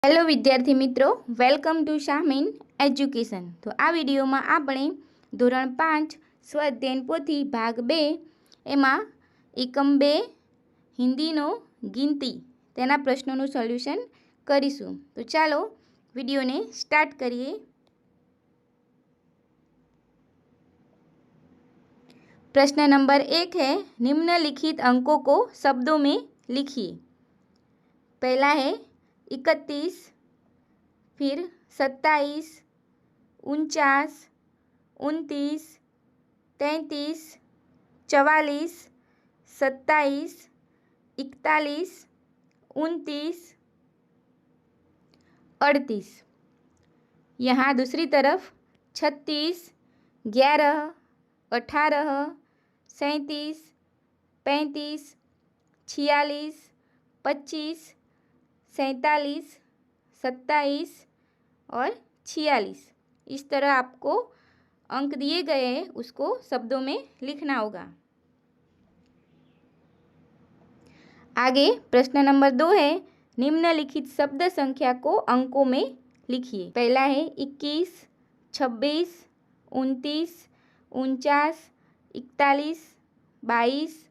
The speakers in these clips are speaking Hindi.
हेलो विद्यार्थी मित्रों, वेलकम टू शामीन एज्युकेशन। तो आ विडियो में आपणे धोरण 5 स्वाध्याय पोथी भाग 2 एमां एकम 2 हिंदी नो गिनती तेना प्रश्नों सोल्यूशन करीशुं। तो चालो विडियो ने स्टार्ट करिए। प्रश्न नंबर 1 है, निम्नलिखित अंकों को शब्दों में लिखिए। पहला है 31, फिर 27, 49, 29, 33, 44, 27, 41, 29, 38। यहाँ दूसरी तरफ 36, 11, 18, 37, 35, 46, 25, 47, 27 और 46। इस तरह आपको अंक दिए गए हैं, उसको शब्दों में लिखना होगा। आगे प्रश्न नंबर 2 है, निम्नलिखित शब्द संख्या को अंकों में लिखिए। पहला है 21, 26, 29, 49, 41, 22,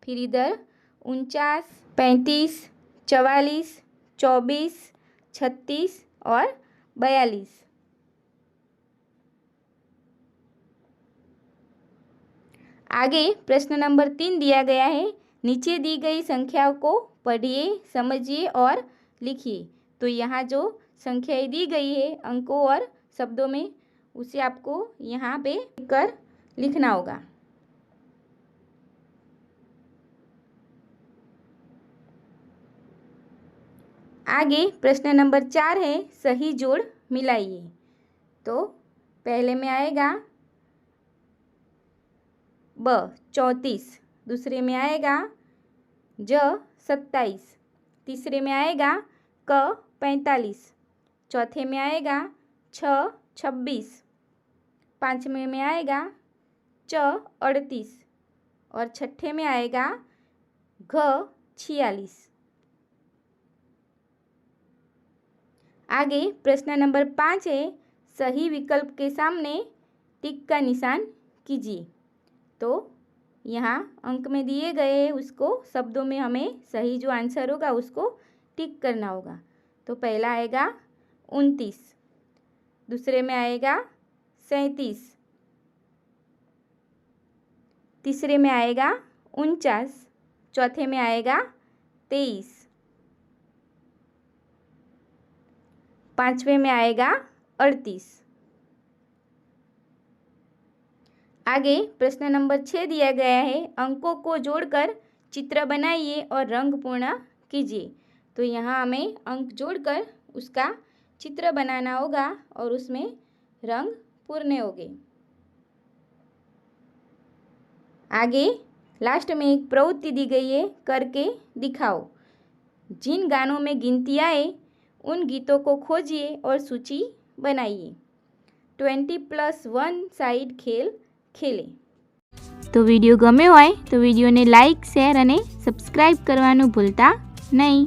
फिर इधर 49, 35, 44, 24, 36 और 42। आगे प्रश्न नंबर 3 दिया गया है, नीचे दी गई संख्याओं को पढ़िए, समझिए और लिखिए। तो यहाँ जो संख्याएं दी गई है अंकों और शब्दों में, उसे आपको यहाँ पे कर लिखना होगा। आगे प्रश्न नंबर 4 है, सही जोड़ मिलाइए। तो पहले में आएगा ब 34, दूसरे में आएगा ज 27, तीसरे में आएगा क 45, चौथे में आएगा 6 26, पाँचवें में आएगा च 38 और छठे में आएगा घ 46। आगे प्रश्न नंबर 5 है, सही विकल्प के सामने टिक का निशान कीजिए। तो यहाँ अंक में दिए गए हैं, उसको शब्दों में हमें सही जो आंसर होगा उसको टिक करना होगा। तो पहला आएगा 29, दूसरे में आएगा 37, तीसरे में आएगा 49, चौथे में आएगा 23, पाँचवें में आएगा 38। आगे प्रश्न नंबर 6 दिया गया है, अंकों को जोड़कर चित्र बनाइए और रंग पूर्ण कीजिए। तो यहाँ हमें अंक जोड़कर उसका चित्र बनाना होगा और उसमें रंग पूरने होंगे। आगे लास्ट में एक प्रवृत्ति दी गई है, करके दिखाओ। जिन गानों में गिनती आए उन गीतों को खोजिए और सूची बनाइए। 20+1 साइड खेल खेले। तो विडियो गम्यो होय तो विडियो ने लाइक, शेर और सब्सक्राइब करवानुं भूलता नहीं।